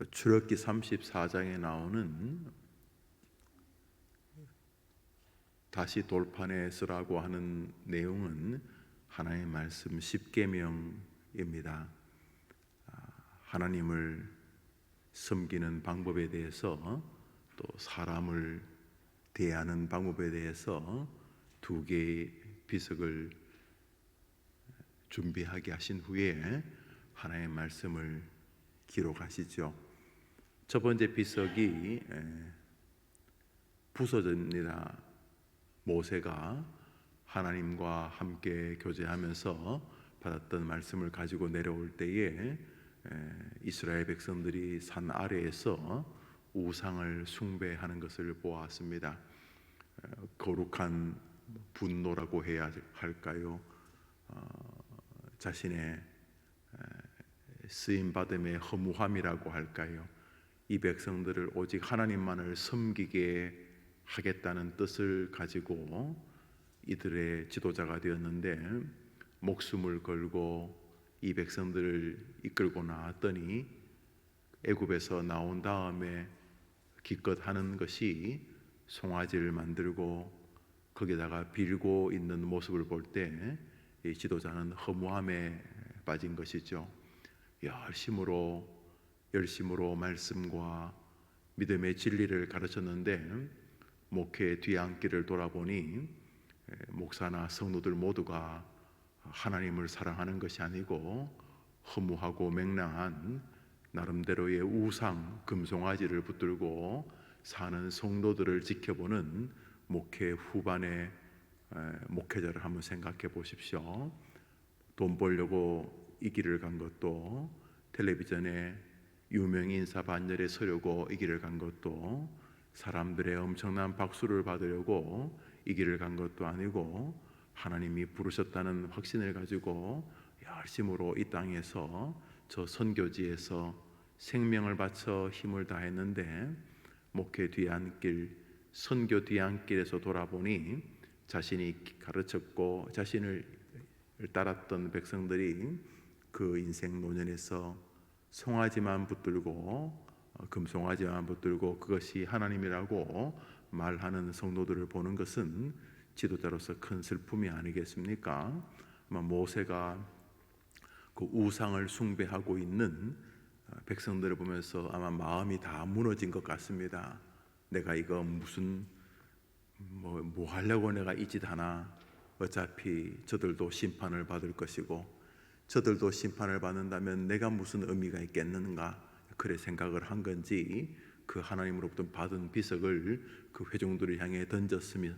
출애굽기 34장에 나오는 다시 돌판에 쓰라고 하는 내용은 하나님의 말씀 십계명입니다. 하나님을 섬기는 방법에 대해서 또 사람을 대하는 방법에 대해서 두 개의 비석을 준비하게 하신 후에 하나님의 말씀을 기록하시죠. 첫 번째 비석이 부서집니다. 모세가 하나님과 함께 교제하면서 받았던 말씀을 가지고 내려올 때에 이스라엘 백성들이 산 아래에서 우상을 숭배하는 것을 보았습니다. 거룩한 분노라고 해야 할까요? 자신의 쓰임받음의 허무함이라고 할까요? 이 백성들을 오직 하나님만을 섬기게 하겠다는 뜻을 가지고 이들의 지도자가 되었는데, 목숨을 걸고 이 백성들을 이끌고 나왔더니 애굽에서 나온 다음에 기껏 하는 것이 송아지를 만들고 거기다가 빌고 있는 모습을 볼 때 이 지도자는 허무함에 빠진 것이죠. 열심으로 말씀과 믿음의 진리를 가르쳤는데 목회 뒤안길을 돌아보니 목사나 성도들 모두가 하나님을 사랑하는 것이 아니고 허무하고 맹랑한 나름대로의 우상 금송아지를 붙들고 사는 성도들을 지켜보는 목회 후반의 목회자를 한번 생각해 보십시오. 돈 벌려고 이 길을 간 것도, 텔레비전에 유명인사 반열에 서려고 이 길을 간 것도, 사람들의 엄청난 박수를 받으려고 이 길을 간 것도 아니고 하나님이 부르셨다는 확신을 가지고 열심으로 이 땅에서 저 선교지에서 생명을 바쳐 힘을 다했는데, 목회 뒤안길, 선교 뒤안길에서 돌아보니 자신이 가르쳤고 자신을 따랐던 백성들이 그 인생 노년에서 송아지만 붙들고 금송아지만 붙들고 그것이 하나님이라고 말하는 성도들을 보는 것은 지도자로서 큰 슬픔이 아니겠습니까? 아마 모세가 그 우상을 숭배하고 있는 백성들을 보면서 아마 마음이 다 무너진 것 같습니다. 내가 이거 무슨 뭐 하려고 내가 이 짓 하나? 어차피 저들도 심판을 받을 것이고 저들도 심판을 받는다면 내가 무슨 의미가 있겠는가? 그래 생각을 한 건지 그 하나님으로부터 받은 비석을 그 회중들을 향해 던졌으며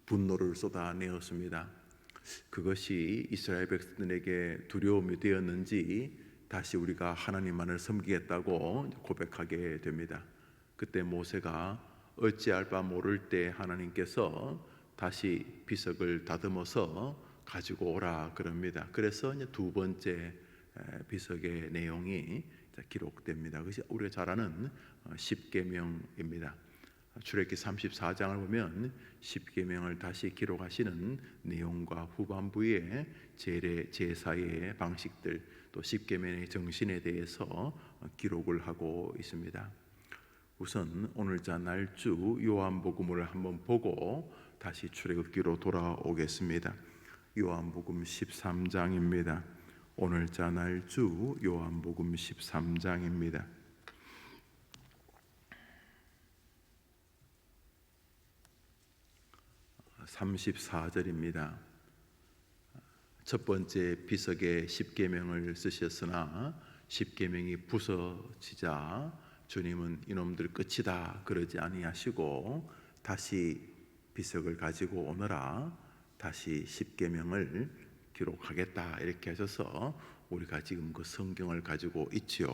분노를 쏟아내었습니다. 그것이 이스라엘 백성들에게 두려움이 되었는지 다시 우리가 하나님만을 섬기겠다고 고백하게 됩니다. 그때 모세가 어찌할 바 모를 때 하나님께서 다시 비석을 다듬어서 가지고 오라 그럽니다. 그래서 이제 두 번째 비석의 내용이 기록됩니다. 그것이 우리가 잘 아는 십계명입니다. 출애굽기 34장을 보면 십계명을 다시 기록하시는 내용과 후반부에 제례 제사의 방식들, 또 십계명의 정신에 대해서 기록을 하고 있습니다. 우선 오늘자 날주 요한복음을 한번 보고 다시 출애굽기로 돌아오겠습니다. 요한복음 13장입니다. 오늘자 날주 요한복음 13장입니다. 34절입니다. 첫 번째 비석에 십계명을 쓰셨으나 십계명이 부서지자 주님은 이놈들 끝이다 그러지 아니하시고 다시 비석을 가지고 오너라, 다시 십계명을 기록하겠다 이렇게 하셔서 우리가 지금 그 성경을 가지고 있지요.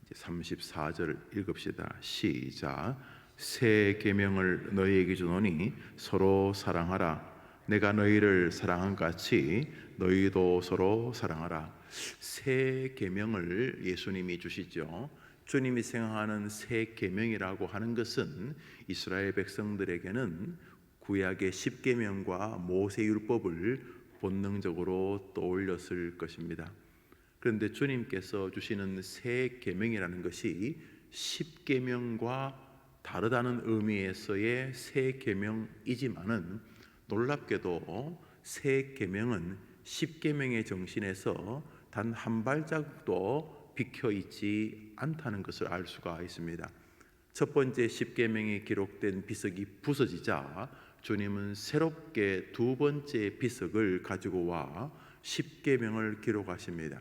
이제 34절 읽읍시다. 시작. 새 계명을 너희에게 주노니 서로 사랑하라. 내가 너희를 사랑한 같이 너희도 서로 사랑하라. 새 계명을 예수님이 주시죠. 주님이 생각하는 새 계명이라고 하는 것은 이스라엘 백성들에게는 구약의 십계명과 모세율법을 본능적으로 떠올렸을 것입니다. 그런데 주님께서 주시는 새 계명이라는 것이 십계명과 다르다는 의미에서의 새 계명이지만은 놀랍게도 새 계명은 십계명의 정신에서 단 한 발자국도 비켜 있지 않다는 것을 알 수가 있습니다. 첫 번째 십계명에 기록된 비석이 부서지자 주님은 새롭게 두 번째 비석을 가지고 와 십계명을 기록하십니다.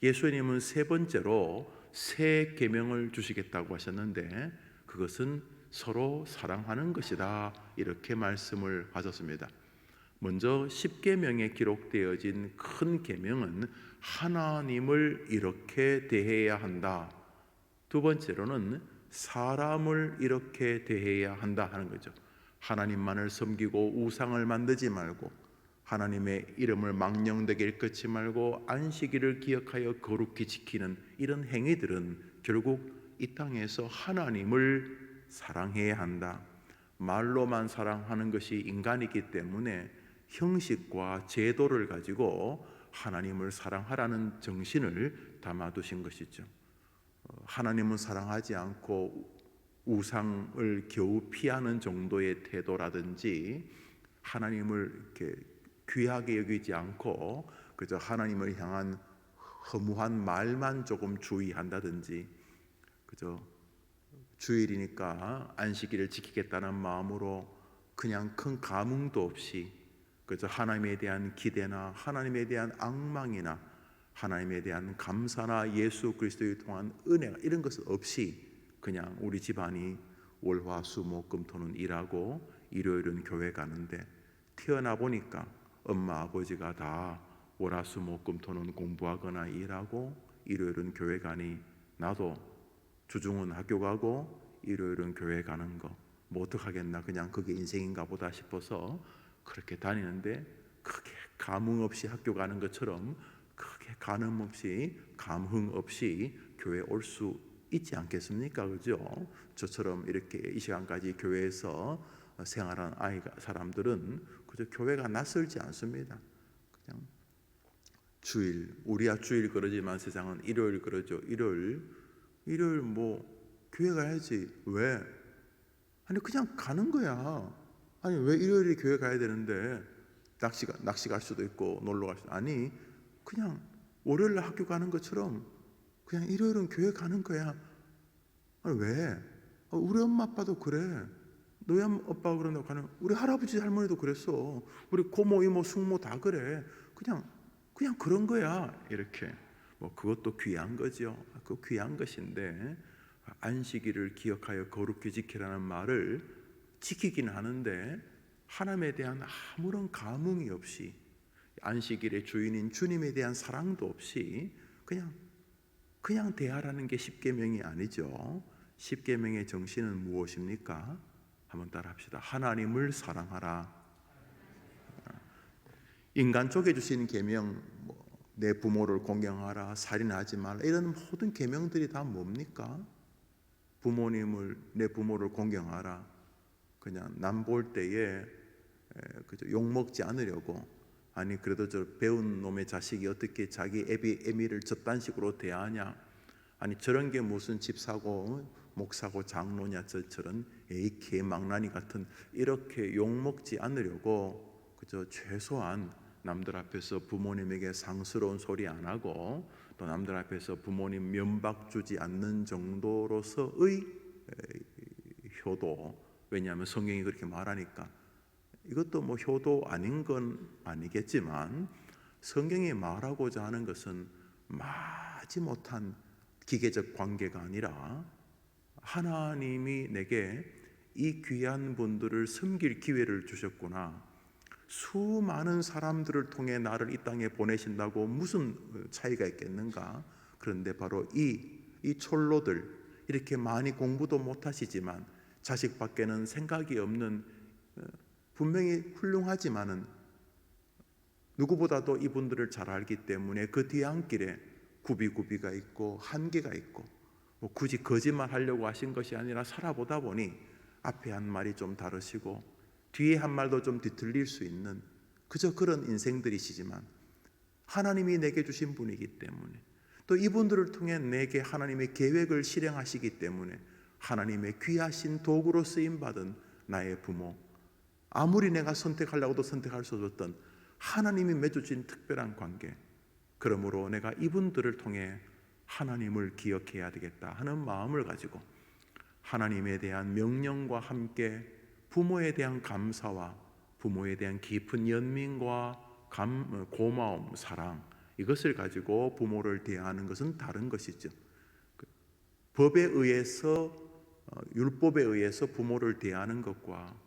예수님은 세 번째로 새 계명을 주시겠다고 하셨는데 그것은 서로 사랑하는 것이다, 이렇게 말씀을 하셨습니다. 먼저 십계명에 기록되어진 큰 계명은 하나님을 이렇게 대해야 한다. 두 번째로는 사람을 이렇게 대해야 한다 하는 거죠. 하나님만을 섬기고 우상을 만들지 말고 하나님의 이름을 망령되게 일컫지 말고 안식일을 기억하여 거룩히 지키는 이런 행위들은 결국 이 땅에서 하나님을 사랑해야 한다. 말로만 사랑하는 것이 인간이기 때문에 형식과 제도를 가지고 하나님을 사랑하라는 정신을 담아두신 것이죠. 하나님은 사랑하지 않고 우상을 겨우 피하는 정도의 태도라든지 하나님을 이렇게 귀하게 여기지 않고 그저 하나님을 향한 허무한 말만 조금 주의한다든지 그저 주일이니까 안식일을 지키겠다는 마음으로 그냥 큰 감흥도 없이 그저 하나님에 대한 기대나 하나님에 대한 앙망이나 하나님에 대한 감사나 예수 그리스도를 통한 은혜가 이런 것은 없이 그냥 우리 집안이 월화수목금토는 일하고 일요일은 교회 가는데 태어나 보니까 엄마 아버지가 다 월화수목금토는 공부하거나 일하고 일요일은 교회 가니 나도 주중은 학교 가고 일요일은 교회 가는 거 뭐 어떡하겠나, 그냥 그게 인생인가 보다 싶어서 그렇게 다니는데 크게 감흥 없이 학교 가는 것처럼 크게 간음 없이 감흥 없이 교회 올 수 있지 않겠습니까? 그죠? 저처럼 이렇게 이 시간까지 교회에서 생활한 사람들은 그저 교회가 낯설지 않습니다. 그냥 주일, 우리야 주일 그러지만 세상은 일요일 그러죠. 일요일 뭐 교회 가야지. 왜? 아니 그냥 가는 거야. 아니 왜 일요일에 교회 가야 되는데 낚시 갈 수도 있고 놀러 갈 수도, 아니 그냥 월요일날 학교 가는 것처럼 그냥 일요일은 교회 가는 거야. 아니 왜? 우리 엄마 아빠도 그래. 너희 아빠가 그런다고 가는, 우리 할아버지 할머니도 그랬어. 우리 고모 이모 숙모 다 그래. 그냥 그런 거야. 이렇게 뭐 그것도 귀한 거죠. 그 귀한 것인데 안식일을 기억하여 거룩히 지키라는 말을 지키긴 하는데 하나님에 대한 아무런 감흥이 없이 안식일의 주인인 주님에 대한 사랑도 없이 그냥 대하라는 게 십계명이 아니죠. 십계명의 정신은 무엇입니까? 한번 따라합시다. 하나님을 사랑하라. 인간 쪽에 주신 계명, 내 부모를 공경하라, 살인하지 말라, 이런 모든 계명들이 다 뭡니까? 내 부모를 공경하라. 그냥 남 볼 때에 그저 욕 먹지 않으려고, 아니 그래도 저 배운 놈의 자식이 어떻게 자기 애미를 저딴 식으로 대하냐, 아니 저런 게 무슨 집 사고 목 사고 장로냐, 저런 에이 개망나니 같은, 이렇게 욕 먹지 않으려고 그저 최소한 남들 앞에서 부모님에게 상스러운 소리 안 하고 또 남들 앞에서 부모님 면박 주지 않는 정도로서의 효도. 왜냐하면 성경이 그렇게 말하니까. 이것도 뭐 효도 아닌 건 아니겠지만 성경이 말하고자 하는 것은 마지못한 기계적 관계가 아니라 하나님이 내게 이 귀한 분들을 섬길 기회를 주셨구나, 수많은 사람들을 통해 나를 이 땅에 보내신다고 무슨 차이가 있겠는가. 그런데 바로 이 촐로들, 이렇게 많이 공부도 못하시지만 자식밖에는 생각이 없는, 분명히 훌륭하지만은 누구보다도 이분들을 잘 알기 때문에 그 뒤안길에 구비구비가 있고 한계가 있고, 뭐 굳이 거짓말 하려고 하신 것이 아니라 살아보다 보니 앞에 한 말이 좀 다르시고 뒤에 한 말도 좀 뒤틀릴 수 있는 그저 그런 인생들이시지만 하나님이 내게 주신 분이기 때문에 또 이분들을 통해 내게 하나님의 계획을 실행하시기 때문에 하나님의 귀하신 도구로 쓰임받은 나의 부모, 아무리 내가 선택하려고도 선택할 수 없었던 하나님이 맺어주신 특별한 관계, 그러므로 내가 이분들을 통해 하나님을 기억해야 되겠다 하는 마음을 가지고 하나님에 대한 명령과 함께 부모에 대한 감사와 부모에 대한 깊은 연민과 고마움, 사랑, 이것을 가지고 부모를 대하는 것은 다른 것이죠. 법에 의해서, 율법에 의해서 부모를 대하는 것과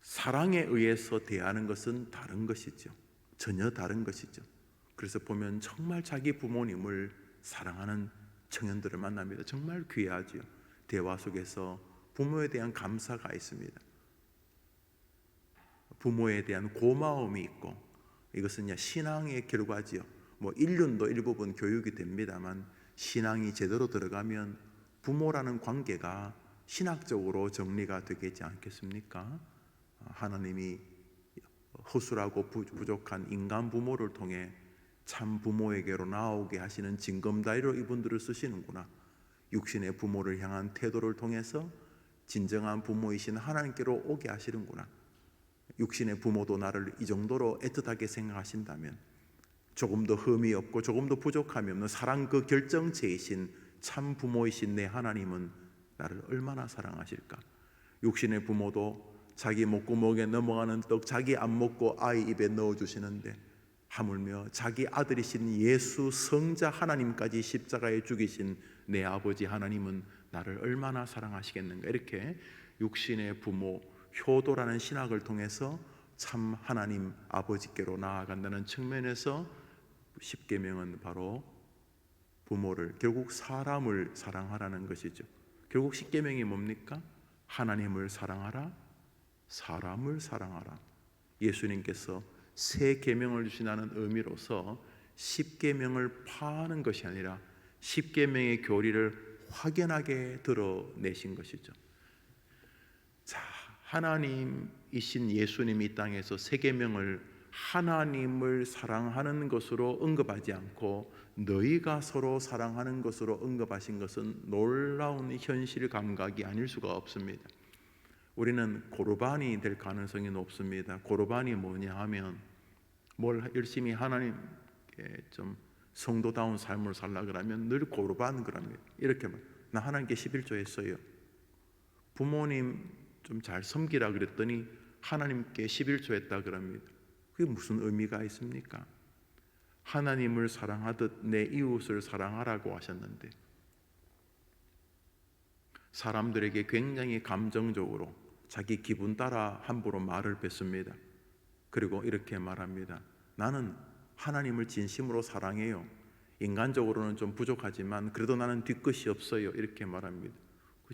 사랑에 의해서 대하는 것은 다른 것이죠. 전혀 다른 것이죠. 그래서 보면 정말 자기 부모님을 사랑하는 청년들을 만납니다. 정말 귀하지요. 대화 속에서 부모에 대한 감사가 있습니다. 부모에 대한 고마움이 있고, 이것은 신앙의 결과지요. 인륜도 일부분 교육이 됩니다만 신앙이 제대로 들어가면 부모라는 관계가 신학적으로 정리가 되겠지 않겠습니까? 하나님이 허술하고 부족한 인간 부모를 통해 참 부모에게로 나오게 하시는 징검다리로 이분들을 쓰시는구나. 육신의 부모를 향한 태도를 통해서 진정한 부모이신 하나님께로 오게 하시는구나. 육신의 부모도 나를 이 정도로 애틋하게 생각하신다면 조금 더 흠이 없고 조금 더 부족함이 없는 사랑 그 결정체이신 참 부모이신 내 하나님은 나를 얼마나 사랑하실까. 육신의 부모도 자기 목구멍에 넘어가는 떡 자기 안 먹고 아이 입에 넣어주시는데 하물며 자기 아들이신 예수 성자 하나님까지 십자가에 죽이신 내 아버지 하나님은 나를 얼마나 사랑하시겠는가. 이렇게 육신의 부모, 효도라는 신학을 통해서 참 하나님 아버지께로 나아간다는 측면에서 십계명은 바로 부모를, 결국 사람을 사랑하라는 것이죠. 결국 십계명이 뭡니까? 하나님을 사랑하라, 사람을 사랑하라. 예수님께서 새 계명을 주신다는 의미로서 십계명을 파는 것이 아니라 십계명의 교리를 확연하게 드러내신 것이죠. 자, 하나님이신 예수님이 이 땅에서 새 계명을 하나님을 사랑하는 것으로 언급하지 않고 너희가 서로 사랑하는 것으로 언급하신 것은 놀라운 현실 감각이 아닐 수가 없습니다. 우리는 고르반이 될 가능성이 높습니다. 고르반이 뭐냐 하면 뭘 열심히 하나님께 좀 성도다운 삶을 살라 그러면 늘 고르반 그럽니다. 이렇게 나 하나님께 11조 했어요. 부모님 좀 잘 섬기라 그랬더니 하나님께 11조 했다 그럽니다. 그게 무슨 의미가 있습니까? 하나님을 사랑하듯 내 이웃을 사랑하라고 하셨는데 사람들에게 굉장히 감정적으로 자기 기분 따라 함부로 말을 뱉습니다. 그리고 이렇게 말합니다. 나는 하나님을 진심으로 사랑해요. 인간적으로는 좀 부족하지만 그래도 나는 뒤끝이 없어요. 이렇게 말합니다.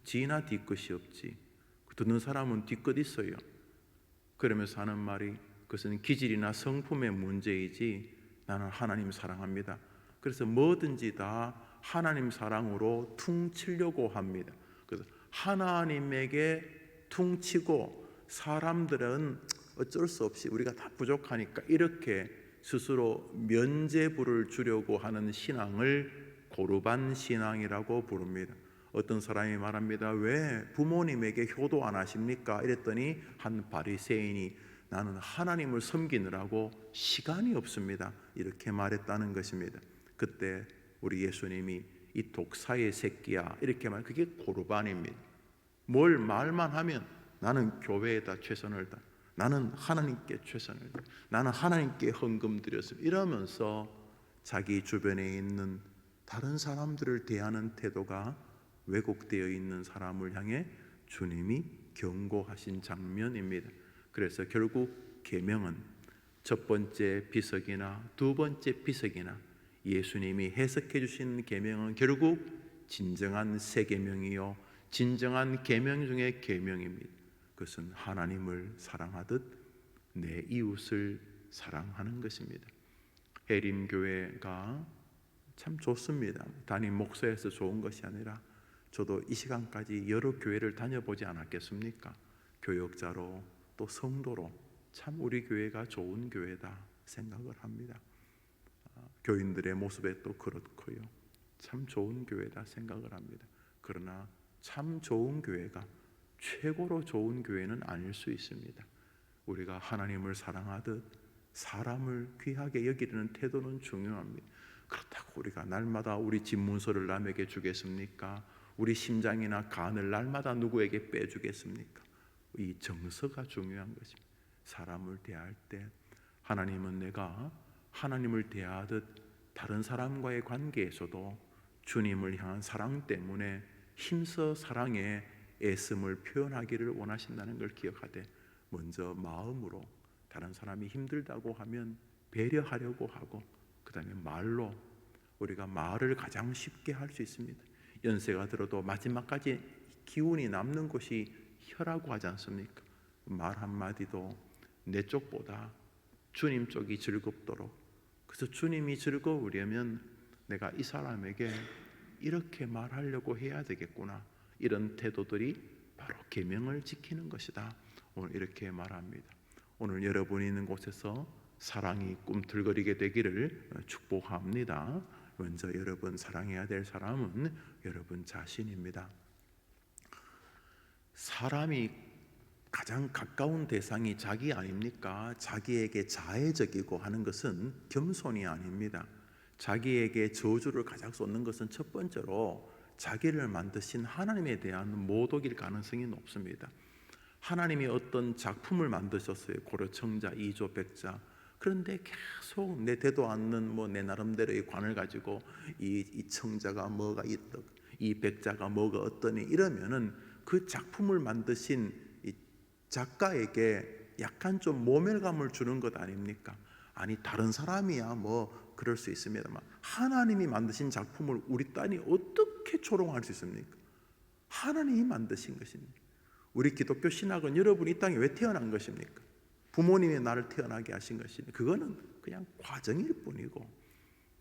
지나 뒤끝이 없지. 듣는 사람은 뒤끝 있어요. 그러면서 하는 말이 그것은 기질이나 성품의 문제이지 나는 하나님 사랑합니다. 그래서 뭐든지 다 하나님 사랑으로 퉁치려고 합니다. 그래서 하나님에게 퉁치고 사람들은 어쩔 수 없이 우리가 다 부족하니까 이렇게 스스로 면죄부를 주려고 하는 신앙을 고르반 신앙이라고 부릅니다. 어떤 사람이 말합니다. 왜 부모님에게 효도 안 하십니까? 이랬더니 한 바리새인이 나는 하나님을 섬기느라고 시간이 없습니다. 이렇게 말했다는 것입니다. 그때 우리 예수님이 이 독사의 새끼야 이렇게 말, 그게 고르반입니다. 뭘 말만 하면 나는 교회에다 최선을 다, 나는 하나님께 최선을 다, 나는 하나님께 헌금 드렸습니다. 이러면서 자기 주변에 있는 다른 사람들을 대하는 태도가 왜곡되어 있는 사람을 향해 주님이 경고하신 장면입니다. 그래서 결국 계명은 첫 번째 비석이나 두 번째 비석이나 예수님이 해석해 주신 계명은 결국 진정한 새 계명이요 진정한 계명 중의 계명입니다. 그것은 하나님을 사랑하듯 내 이웃을 사랑하는 것입니다. 해림교회가 참 좋습니다. 담임 목사에서 좋은 것이 아니라 저도 이 시간까지 여러 교회를 다녀보지 않았겠습니까? 교역자로 또 성도로 참 우리 교회가 좋은 교회다 생각을 합니다. 교인들의 모습에 또 그렇고요. 참 좋은 교회다 생각을 합니다. 그러나 참 좋은 교회가 최고로 좋은 교회는 아닐 수 있습니다. 우리가 하나님을 사랑하듯 사람을 귀하게 여기려는 태도는 중요합니다. 그렇다고 우리가 날마다 우리 집문서를 남에게 주겠습니까? 우리 심장이나 간을 날마다 누구에게 빼주겠습니까? 이 정서가 중요한 것입니다. 사람을 대할 때 하나님은 내가 하나님을 대하듯 다른 사람과의 관계에서도 주님을 향한 사랑 때문에 힘써 사랑에 애씀을 표현하기를 원하신다는 걸 기억하되, 먼저 마음으로 다른 사람이 힘들다고 하면 배려하려고 하고, 그 다음에 말로, 우리가 말을 가장 쉽게 할 수 있습니다. 연세가 들어도 마지막까지 기운이 남는 것이 혀라고 하지 않습니까? 말 한마디도 내 쪽보다 주님 쪽이 즐겁도록, 그래서 주님이 즐거우려면 내가 이 사람에게 이렇게 말하려고 해야 되겠구나, 이런 태도들이 바로 계명을 지키는 것이다. 오늘 이렇게 말합니다. 오늘 여러분이 있는 곳에서 사랑이 꿈틀거리게 되기를 축복합니다. 먼저 여러분 사랑해야 될 사람은 여러분 자신입니다. 사람이 가장 가까운 대상이 자기 아닙니까? 자기에게 자애적이고 하는 것은 겸손이 아닙니다. 자기에게 저주를 가장 쏟는 것은 첫 번째로 자기를 만드신 하나님에 대한 모독일 가능성이 높습니다. 하나님이 어떤 작품을 만드셨어요. 고려청자, 이조, 백자. 그런데 계속 내 되도 않는 내 나름대로의 관을 가지고 이 청자가 뭐가 있다, 이 백자가 뭐가 어떠니, 이러면은 그 작품을 만드신 이 작가에게 약간 좀 모멸감을 주는 것 아닙니까? 아니, 다른 사람이야 뭐 그럴 수 있습니다만 하나님이 만드신 작품을 우리 딸이 어떻게 조롱할 수 있습니까? 하나님이 만드신 것입니다. 우리 기독교 신학은 여러분이 이 땅에 왜 태어난 것입니까? 부모님이 나를 태어나게 하신 것이니 그거는 그냥 과정일 뿐이고,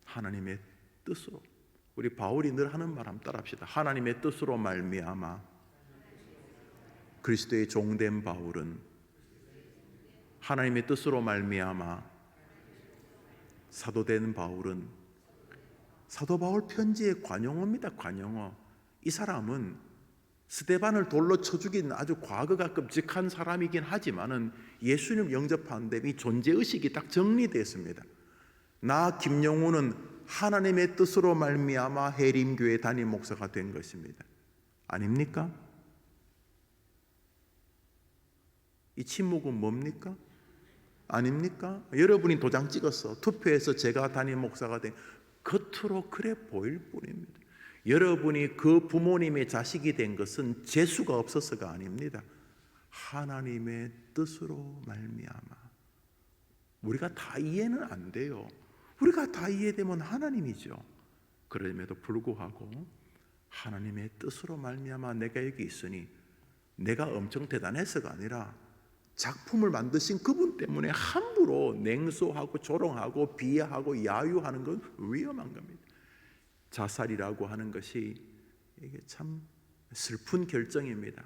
하나님의 뜻으로, 우리 바울이 늘 하는 말 한번 따라합시다. 하나님의 뜻으로 말미암아 그리스도의 종된 바울은 하나님의 뜻으로 말미암아 사도된 바울은, 사도 바울 편지의 관용어입니다. 관용어. 이 사람은 스데반을 돌로 쳐 죽인 아주 과거가 끔찍한 사람이긴 하지만은 예수님 영접하는데 이 존재의식이 딱 정리되었습니다. 나 김영우는 하나님의 뜻으로 말미암아 해림교회 담임 목사가 된 것입니다. 아닙니까? 이 침묵은 뭡니까? 아닙니까? 여러분이 도장 찍어서 투표해서 제가 담임 목사가 된, 겉으로 그래 보일 뿐입니다. 여러분이 그 부모님의 자식이 된 것은 재수가 없어서가 아닙니다. 하나님의 뜻으로 말미암아. 우리가 다 이해는 안 돼요. 우리가 다 이해되면 하나님이죠. 그럼에도 불구하고 하나님의 뜻으로 말미암아 내가 여기 있으니, 내가 엄청 대단해서가 아니라 작품을 만드신 그분 때문에 함부로 냉소하고 조롱하고 비하하고 야유하는 건 위험한 겁니다. 자살이라고 하는 것이 이게 참 슬픈 결정입니다.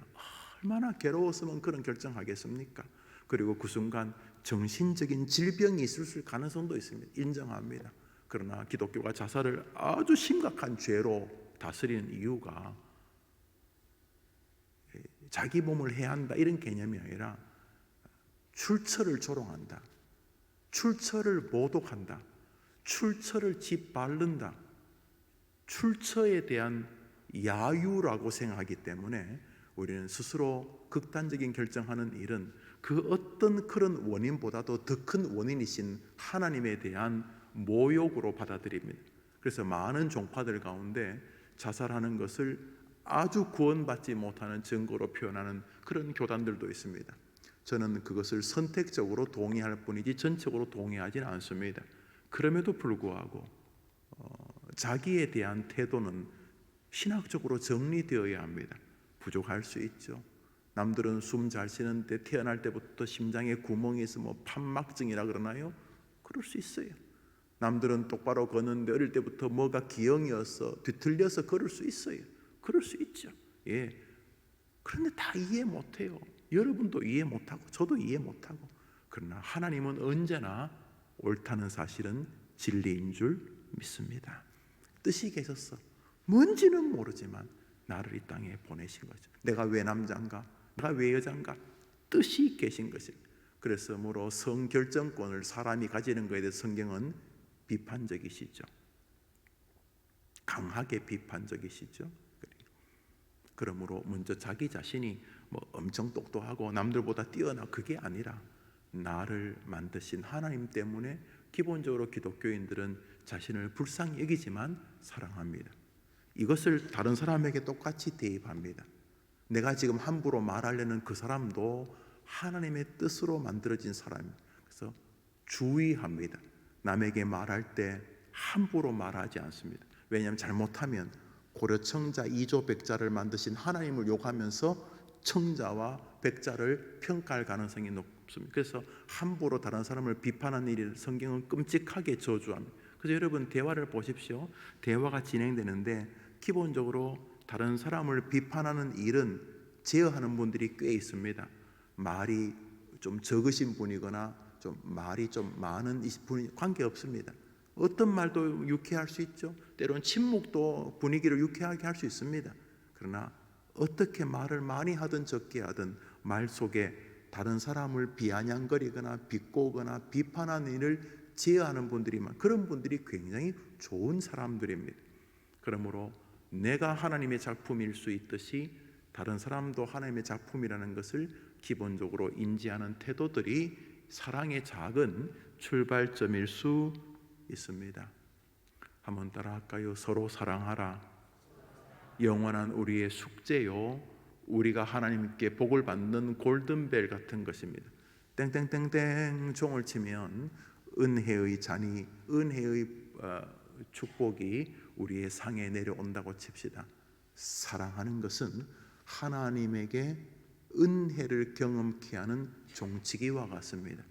얼마나 괴로웠으면 그런 결정하겠습니까? 그리고 그 순간 정신적인 질병이 있을 가능성도 있습니다. 인정합니다. 그러나 기독교가 자살을 아주 심각한 죄로 다스리는 이유가 자기 몸을 해한다 이런 개념이 아니라 출처를 조롱한다, 출처를 모독한다, 출처를 짓밟는다, 출처에 대한 야유라고 생각하기 때문에 우리는 스스로 극단적인 결정하는 일은 그 어떤 그런 원인보다도 더 큰 원인이신 하나님에 대한 모욕으로 받아들입니다. 그래서 많은 종파들 가운데 자살하는 것을 아주 구원받지 못하는 증거로 표현하는 그런 교단들도 있습니다. 저는 그것을 선택적으로 동의할 뿐이지 전적으로 동의하지는 않습니다. 그럼에도 불구하고 자기에 대한 태도는 신학적으로 정리되어야 합니다. 부족할 수 있죠. 남들은 숨 잘 쉬는데 태어날 때부터 심장에 구멍이 있으면 판막증이라 그러나요? 그럴 수 있어요. 남들은 똑바로 걷는데 어릴 때부터 뭐가 기형이어서 뒤틀려서 걸을 수 있어요. 그럴 수 있죠. 예. 그런데 다 이해 못해요. 여러분도 이해 못하고 저도 이해 못하고. 그러나 하나님은 언제나 옳다는 사실은 진리인 줄 믿습니다. 뜻이 계셨어. 뭔지는 모르지만 나를 이 땅에 보내신 거죠. 내가 왜 남자인가? 내가 왜 여자인가? 뜻이 계신 것입니다. 그래서 뭐로 성결정권을 사람이 가지는 것에 대해서 성경은 비판적이시죠. 강하게 비판적이시죠. 그러므로 먼저 자기 자신이 뭐 엄청 똑똑하고 남들보다 뛰어나 그게 아니라 나를 만드신 하나님 때문에 기본적으로 기독교인들은 자신을 불쌍히 여기지만 사랑합니다. 이것을 다른 사람에게 똑같이 대입합니다. 내가 지금 함부로 말하려는 그 사람도 하나님의 뜻으로 만들어진 사람입니다. 그래서 주의합니다. 남에게 말할 때 함부로 말하지 않습니다. 왜냐하면 잘못하면 고려청자 2조 백자를 만드신 하나님을 욕하면서 청자와 백자를 평가할 가능성이 높습니다. 그래서 함부로 다른 사람을 비판하는 일을 성경은 끔찍하게 저주합니다. 그래서 여러분 대화를 보십시오. 대화가 진행되는데 기본적으로 다른 사람을 비판하는 일은 제어하는 분들이 꽤 있습니다. 말이 좀 적으신 분이거나 좀 말이 좀 많은 분이 관계없습니다. 어떤 말도 유쾌할 수 있죠. 때로는 침묵도 분위기를 유쾌하게 할 수 있습니다. 그러나 어떻게 말을 많이 하든 적게 하든 말 속에 다른 사람을 비아냥거리거나 비꼬거나 비판하는 일을 제어하는 분들이면 그런 분들이 굉장히 좋은 사람들입니다. 그러므로 내가 하나님의 작품일 수 있듯이 다른 사람도 하나님의 작품이라는 것을 기본적으로 인지하는 태도들이 사랑의 작은 출발점일 수 있습니다. 한번 따라할까요? 서로 사랑하라. 영원한 우리의 숙제요. 우리가 하나님께 복을 받는 골든벨 같은 것입니다. 땡땡땡땡 종을 치면 은혜의 잔이 은혜의 축복이 우리의 상에 내려온다고 칩시다. 사랑하는 것은 하나님에게 은혜를 경험케 하는 종치기와 같습니다.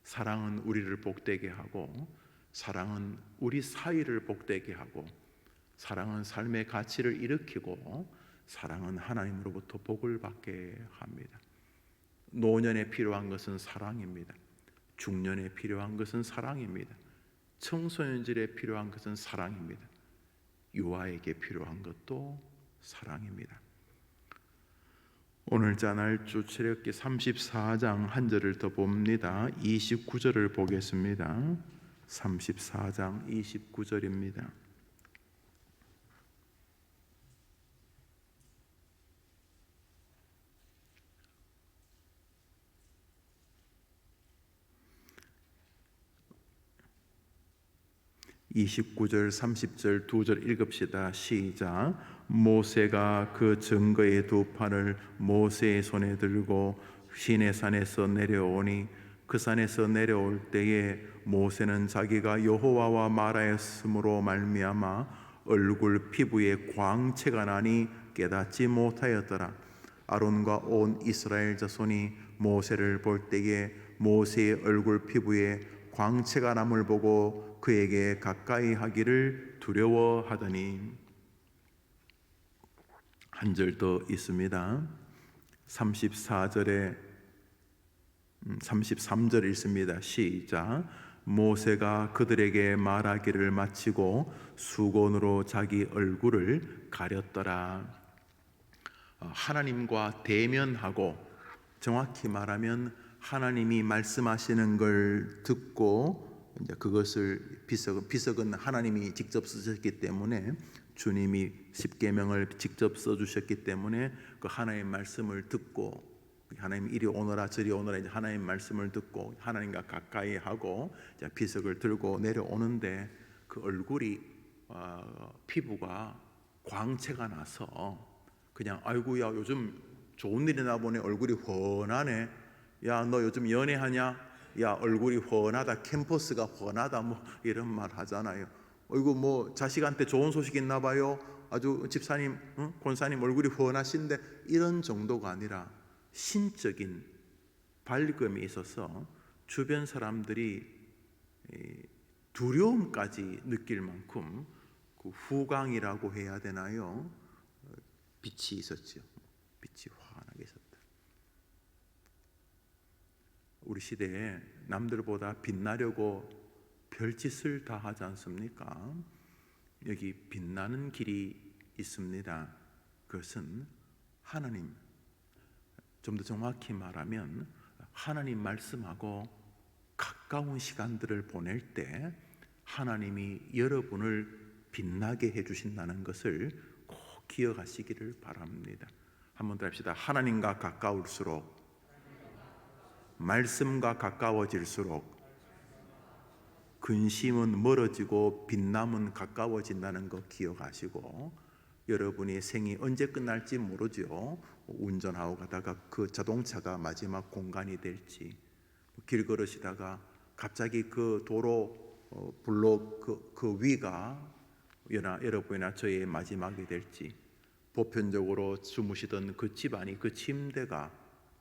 사랑은 우리를 복되게 하고, 사랑은 우리 사이를 복되게 하고, 사랑은 삶의 가치를 일으키고, 사랑은 하나님으로부터 복을 받게 합니다. 노년에 필요한 것은 사랑입니다. 중년에 필요한 것은 사랑입니다. 청소년들에 필요한 것은 사랑입니다. 유아에게 필요한 것도 사랑입니다. 오늘 자날주 출애굽기 34장 한 절을 더 봅니다. 29절을 보겠습니다. 34장 29절입니다. (29절) 30절 두 절 읽읍시다. 시작. 모세가 그 증거의 두 판을 모세의 손에 들고 시내산에서 내려오니 그 산에서 내려올 때에 모세는 자기가 여호와와 말하였으므로 말미암아 얼굴 피부에 광채가 나니 깨닫지 못하였더라. 아론과 온 이스라엘 자손이 모세를 볼 때에 모세의 얼굴 피부에 광채가 남을 보고 그에게 가까이 하기를 두려워하더니. 한 절 더 있습니다. 33절 읽습니다. 시작. 모세가 그들에게 말하기를 마치고 수건으로 자기 얼굴을 가렸더라. 하나님과 대면하고, 정확히 말하면 하나님이 말씀하시는 걸 듣고 이제 그것을 비석은 하나님이 직접 쓰셨기 때문에, 주님이 십계명을 직접 써주셨기 때문에 그 하나님의 말씀을 듣고, 하나님 이리 오너라 저리 오너라, 이제 하나님의 말씀을 듣고 하나님과 가까이 하고 이제 비석을 들고 내려오는데 그 얼굴이 피부가 광채가 나서 그냥 아이고야 요즘 좋은 일이 나 보네, 얼굴이 훤하네, 야 너 요즘 연애하냐, 야 얼굴이 훤하다, 캠퍼스가 훤하다, 뭐 이런 말 하잖아요. 이거 뭐 자식한테 좋은 소식 있나 봐요, 아주 집사님, 권사님 얼굴이 훤하신데, 이런 정도가 아니라 신적인 밝음이 있어서 주변 사람들이 두려움까지 느낄 만큼 그 후광이라고 해야 되나요? 빛이 있었죠. 빛이 환하게 있었다. 우리 시대에 남들보다 빛나려고 별짓을 다 하지 않습니까? 여기 빛나는 길이 있습니다. 그것은 하나님, 좀 더 정확히 말하면 하나님 말씀하고 가까운 시간들을 보낼 때 하나님이 여러분을 빛나게 해주신다는 것을 꼭 기억하시기를 바랍니다. 한번 더 합시다. 하나님과 가까울수록, 말씀과 가까워질수록 근심은 멀어지고 빛남은 가까워진다는 거 기억하시고, 여러분의 생이 언제 끝날지 모르죠. 운전하고 가다가 그 자동차가 마지막 공간이 될지, 길 걸으시다가 갑자기 그 도로 블록 그 위가 여러분이나 저의 마지막이 될지, 보편적으로 주무시던 그 집안이, 그 침대가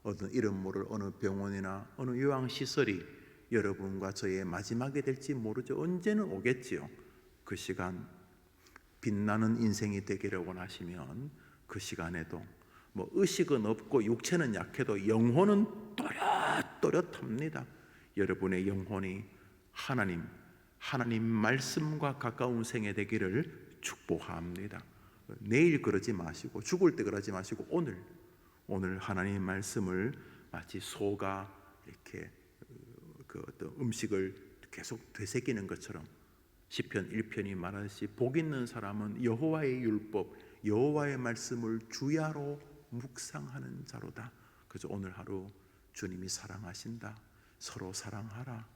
어떤 이름 모를 어느 병원이나 어느 요양시설이 여러분과 저의 마지막이 될지 모르죠. 언제는 오겠지요. 그 시간, 빛나는 인생이 되기를 원하시면 그 시간에도 뭐 의식은 없고 육체는 약해도 영혼은 또렷또렷합니다. 여러분의 영혼이 하나님 말씀과 가까운 생애 되기를 축복합니다. 내일 그러지 마시고, 죽을 때 그러지 마시고, 오늘 하나님 말씀을 마치 소가 이렇게 그 어떤 음식을 계속 되새기는 것처럼, 시편 1편이 말하듯이 복 있는 사람은 여호와의 율법, 여호와의 말씀을 주야로 묵상하는 자로다. 그래서 오늘 하루 주님이 사랑하신다. 서로 사랑하라.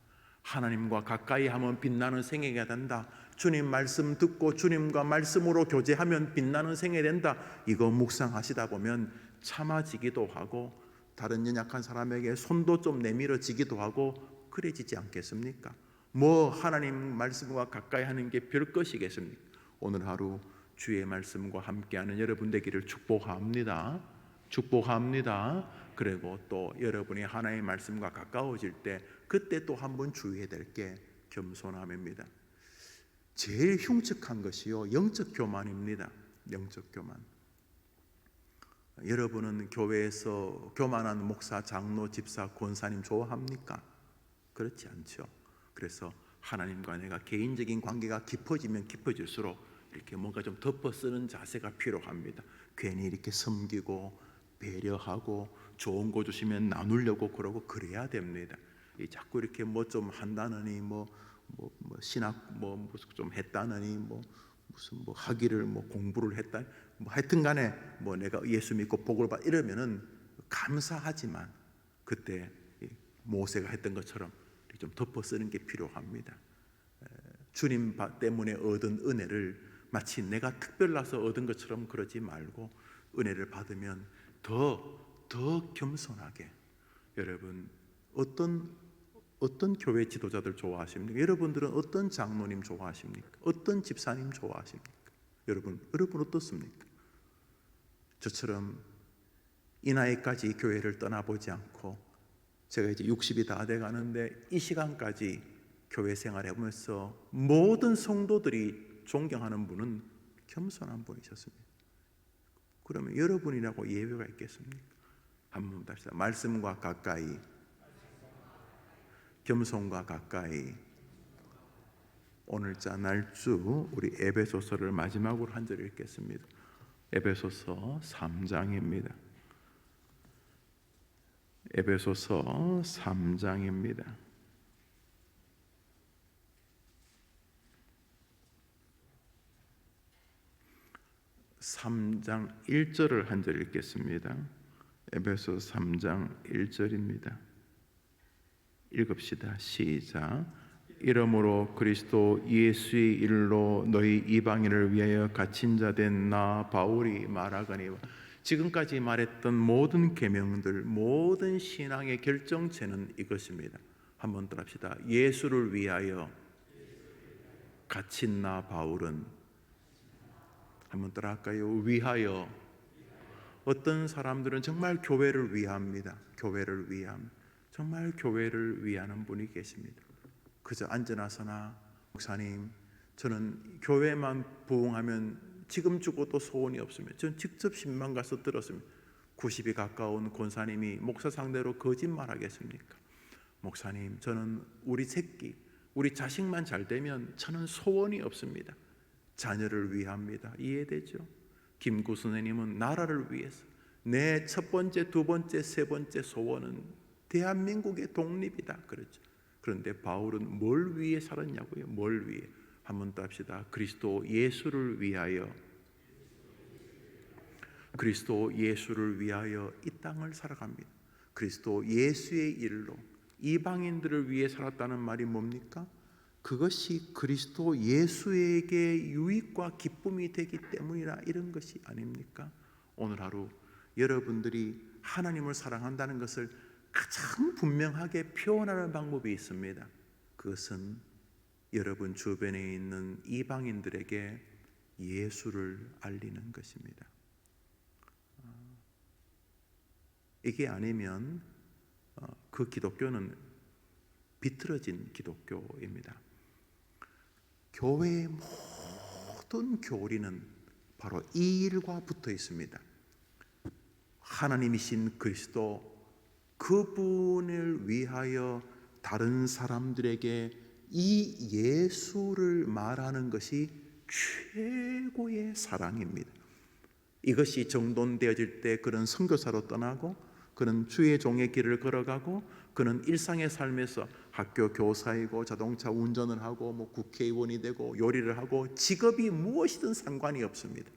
하나님과 가까이 하면 빛나는 생애가 된다. 주님 말씀 듣고 주님과 말씀으로 교제하면 빛나는 생애 된다. 이거 묵상하시다 보면 참아지기도 하고, 다른 연약한 사람에게 손도 좀 내밀어지기도 하고 그래지지 않겠습니까? 뭐 하나님 말씀과 가까이 하는 게 별 것이겠습니까? 오늘 하루 주의 말씀과 함께하는 여러분 되기를 축복합니다. 축복합니다. 그리고 또 여러분이 하나님의 말씀과 가까워질 때 그때 또 한번 주의해야 될 게 겸손함입니다. 제일 흉측한 것이요, 영적 교만입니다. 영적 교만. 여러분은 교회에서 교만한 목사, 장로, 집사, 권사님 좋아합니까? 그렇지 않죠. 그래서 하나님과 내가 개인적인 관계가 깊어지면 깊어질수록 이렇게 뭔가 좀 덮어 쓰는 자세가 필요합니다. 괜히 이렇게 섬기고 배려하고 좋은 거 주시면 나누려고 그러고 그래야 됩니다. 자꾸 이렇게 뭐 좀 한다느니 뭐 신학 뭐 좀 했다느니 무슨 학위를 공부를 했다, 하여튼간에 내가 예수 믿고 복을 받 이러면은 감사하지만 그때 모세가 했던 것처럼 좀 덮어 쓰는 게 필요합니다. 주님 때문에 얻은 은혜를 마치 내가 특별나서 얻은 것처럼 그러지 말고, 은혜를 받으면 더 겸손하게. 여러분 어떤 교회 지도자들 좋아하십니까? 여러분들은 어떤 장로님 좋아하십니까? 어떤 집사님 좋아하십니까? 여러분 어떻습니까? 저처럼 이 나이까지 교회를 떠나보지 않고, 제가 이제 60이 다 돼 가는데 이 시간까지 교회 생활 해보면서 모든 성도들이 존경하는 분은 겸손한 분이셨습니다. 그러면 여러분이라고 예외가 있겠습니까? 한번 합시다. 말씀과 가까이, 겸손과 가까이. 오늘자 날주 우리 에베소서를 마지막으로 한 절 읽겠습니다. 에베소서 3장입니다. 에베소서 3장입니다. 3장 1절을 한 절 읽겠습니다. 에베소 3장 1절입니다. 읽읍시다. 시작. 이러므로 그리스도 예수의 일로 너희 이방인을 위하여 갇힌 자 된 나 바울이 말하거니와. 지금까지 말했던 모든 계명들, 모든 신앙의 결정체는 이것입니다. 한번 더 합시다. 예수를 위하여 갇힌 나 바울은, 한번 따라 할까요? 위하여. 어떤 사람들은 정말 교회를 위합니다. 교회를 위함. 정말 교회를 위하는 분이 계십니다. 그저 앉아나서나, 목사님 저는 교회만 부흥하면 지금 죽어도 소원이 없습니다. 저는 직접 신방 가서 들었습니다. 90이 가까운 권사님이 목사 상대로 거짓말하겠습니까? 목사님 저는 우리 새끼 우리 자식만 잘 되면 저는 소원이 없습니다. 자녀를 위합니다. 이해되죠? 김구 선생님은 나라를 위해서 내 첫 번째, 두 번째, 세 번째 소원은 대한민국의 독립이다 그렇죠. 그런데 바울은 뭘 위해 살았냐고요? 뭘 위해? 한번 더 합시다. 그리스도 예수를 위하여, 그리스도 예수를 위하여 이 땅을 살아갑니다. 그리스도 예수의 일로 이방인들을 위해 살았다는 말이 뭡니까? 그것이 그리스도 예수에게 유익과 기쁨이 되기 때문이라 이런 것이 아닙니까? 오늘 하루 여러분들이 하나님을 사랑한다는 것을 가장 분명하게 표현하는 방법이 있습니다. 그것은 여러분 주변에 있는 이방인들에게 예수를 알리는 것입니다. 이게 아니면 그 기독교는 비틀어진 기독교입니다. 교회의 모든 교리는 바로 이 일과 붙어 있습니다. 하나님이신 그리스도, 그분을 위하여 다른 사람들에게 이 예수를 말하는 것이 최고의 사랑입니다. 이것이 정돈되어질 때 그는 선교사로 떠나고, 그는 주의 종의 길을 걸어가고, 그는 일상의 삶에서 학교 교사이고 자동차 운전을 하고 뭐 국회의원이 되고 요리를 하고 직업이 무엇이든 상관이 없습니다.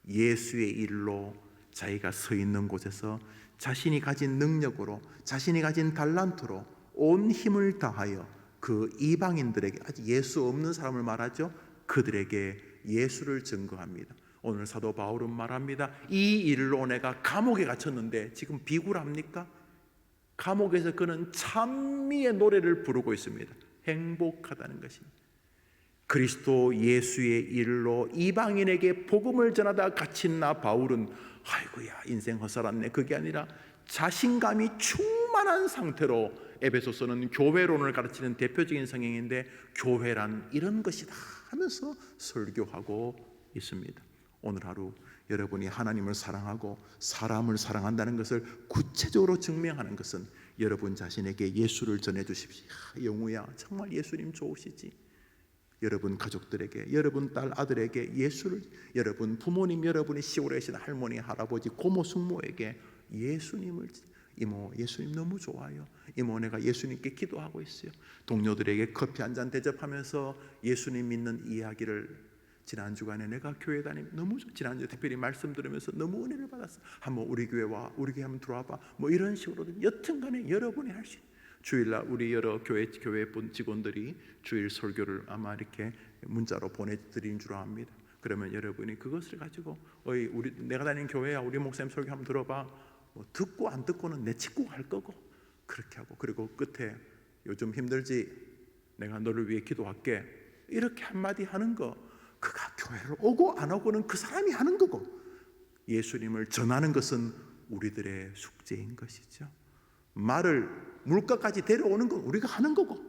예수의 일로 자기가 서 있는 곳에서 자신이 가진 능력으로, 자신이 가진 달란트로 온 힘을 다하여 그 이방인들에게, 아직 예수 없는 사람을 말하죠, 그들에게 예수를 증거합니다. 오늘 사도 바울은 말합니다. 이 일로 내가 감옥에 갇혔는데 지금 비굴합니까? 감옥에서 그는 찬미의 노래를 부르고 있습니다. 행복하다는 것입니다. 그리스도 예수의 일로 이방인에게 복음을 전하다 갇힌 나 바울은 아이고야 인생 헛살았네, 그게 아니라 자신감이 충만한 상태로, 에베소서는 교회론을 가르치는 대표적인 성경인데 교회란 이런 것이다 하면서 설교하고 있습니다. 오늘 하루 여러분이 하나님을 사랑하고 사람을 사랑한다는 것을 구체적으로 증명하는 것은 여러분 자신에게 예수를 전해 주십시오. 영우야 정말 예수님 좋으시지. 여러분 가족들에게, 여러분 딸 아들에게 예수를, 여러분 부모님, 여러분이 시골에 계신 할머니 할아버지 고모 숙모에게 예수님을, 이모 예수님 너무 좋아요, 이모 내가 예수님께 기도하고 있어요. 동료들에게 커피 한 잔 대접하면서 예수님 믿는 이야기를, 지난 주간에 내가 교회 다니면 너무 지난주 특별히 말씀 들으면서 너무 은혜를 받았어, 한번 우리 교회 와, 우리 교회 한번 들어와봐, 뭐 이런 식으로 여튼간에 여러분이 할 수 있는, 주일날 우리 여러 교회 직원들이 주일 설교를 아마 이렇게 문자로 보내드린 줄 압니다. 그러면 여러분이 그것을 가지고 어이 우리 내가 다니는 교회야, 우리 목사님 설교 한번 들어봐, 뭐 듣고 안 듣고는 내 친구 할 거고, 그렇게 하고, 그리고 끝에 요즘 힘들지, 내가 너를 위해 기도할게, 이렇게 한마디 하는 거, 그가 교회를 오고 안 오고는 그 사람이 하는 거고, 예수님을 전하는 것은 우리들의 숙제인 것이죠. 말을 물가까지 데려오는 건 우리가 하는 거고,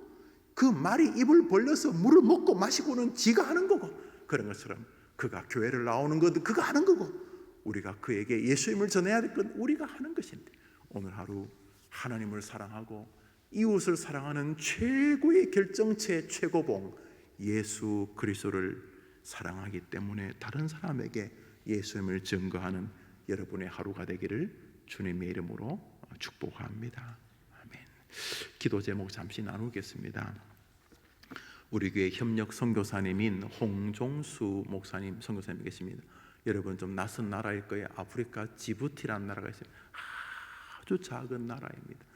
그 말이 입을 벌려서 물을 먹고 마시고는 지가 하는 거고, 그런 것처럼 그가 교회를 나오는 것도 그가 하는 거고, 우리가 그에게 예수님을 전해야 될 건 우리가 하는 것인데, 오늘 하루 하나님을 사랑하고 이웃을 사랑하는 최고의 결정체, 최고봉 예수 그리스도를 사랑하기 때문에 다른 사람에게 예수님을 증거하는 여러분의 하루가 되기를 주님의 이름으로 축복합니다. 아멘. 기도 제목 잠시 나누겠습니다. 우리 교회 협력 선교사님인 홍종수 목사님 선교사님 계십니다. 여러분 좀 낯선 나라일 거예요. 아프리카 지부티라는 나라가 있어요. 아주 작은 나라입니다.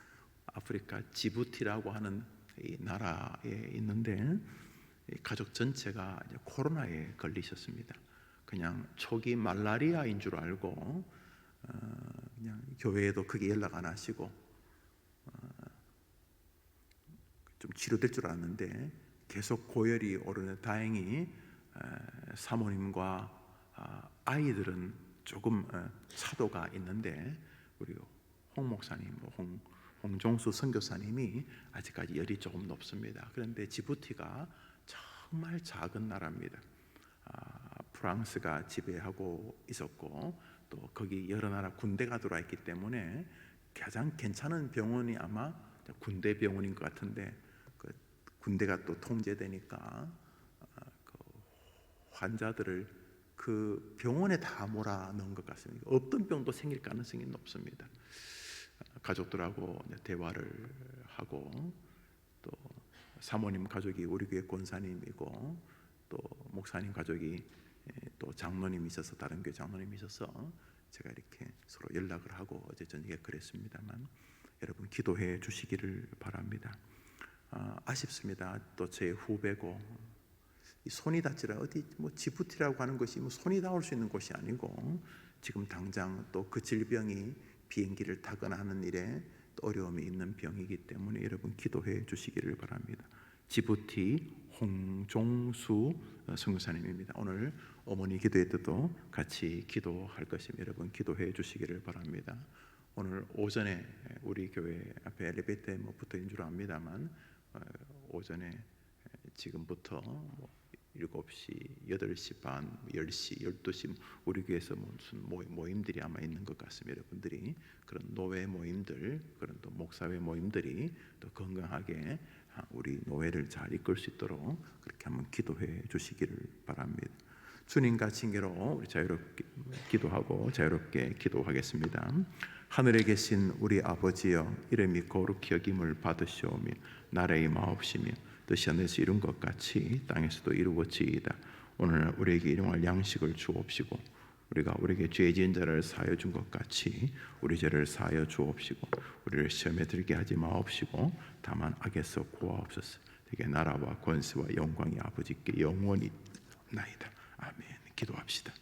아프리카 지부티라고 하는 이 나라에 있는데, 가족 전체가 이제 코로나에 걸리셨습니다. 그냥 초기 말라리아인 줄 알고 그냥 교회에도 크게 연락 안 하시고 좀 치료될 줄 알았는데 계속 고열이 오르는, 다행히 사모님과 아이들은 조금 차도가 있는데 우리 홍 목사님, 홍종수 선교사님이 아직까지 열이 조금 높습니다. 그런데 지부티가 정말 작은 나라입니다. 프랑스가 지배하고 있었고 또 거기 여러 나라 군대가 들어와 있기 때문에 가장 괜찮은 병원이 아마 군대 병원인 것 같은데, 그 군대가 또 통제되니까 그 환자들을 그 병원에 다 몰아넣은 것 같습니다. 없던 병도 생길 가능성이 높습니다. 가족들하고 대화를 하고, 또 사모님 가족이 우리 교회 권사님이고, 또 목사님 가족이 또 장로님이 있어서, 다른 교회 장로님이 있어서 제가 이렇게 서로 연락을 하고 어제 저녁에 그랬습니다만, 여러분 기도해 주시기를 바랍니다. 아쉽습니다. 또 제 후배고, 이 손이 닿지라 어디 뭐 지부티라고 하는 것이 뭐 손이 닿을 수 있는 곳이 아니고, 지금 당장 또 그 질병이 비행기를 타거나 하는 일에 또 어려움이 있는 병이기 때문에 여러분 기도해 주시기를 바랍니다. 지부티 홍종수 선교사님입니다. 오늘 어머니 기도회 때도 같이 기도할 것입니다. 여러분 기도해 주시기를 바랍니다. 오늘 오전에 우리 교회 앞에 엘리베이터에 뭐 붙어 있는 줄 압니다만, 오전에 지금부터 7시, 8시 반, 10시, 12시 우리 교회에서 무슨 모임들이 아마 있는 것 같습니다. 여러분들이 그런 노회 모임들, 그런 또 목사회 모임들이 또 건강하게 우리 노회를 잘 이끌 수 있도록 그렇게 한번 기도해 주시기를 바랍니다. 주님과 징계로 우리 자유롭게 기도하고 자유롭게 기도하겠습니다. 하늘에 계신 우리 아버지여, 이름이 거룩히 여김을 받으시오며 나라의 마옵시며 뜻이 하늘에서 이룬 것 같이 땅에서도 이루어지이다. 오늘 우리에게 일용할 양식을 주옵시고, 우리가 우리에게 죄 지은 자를 사하여 준 것 같이 우리 죄를 사하여 주옵시고, 우리를 시험에 들게 하지 마옵시고 다만 악에서 구하옵소서. 되게 나라와 권세와 영광이 아버지께 영원히 나이다. 아멘. 기도합시다.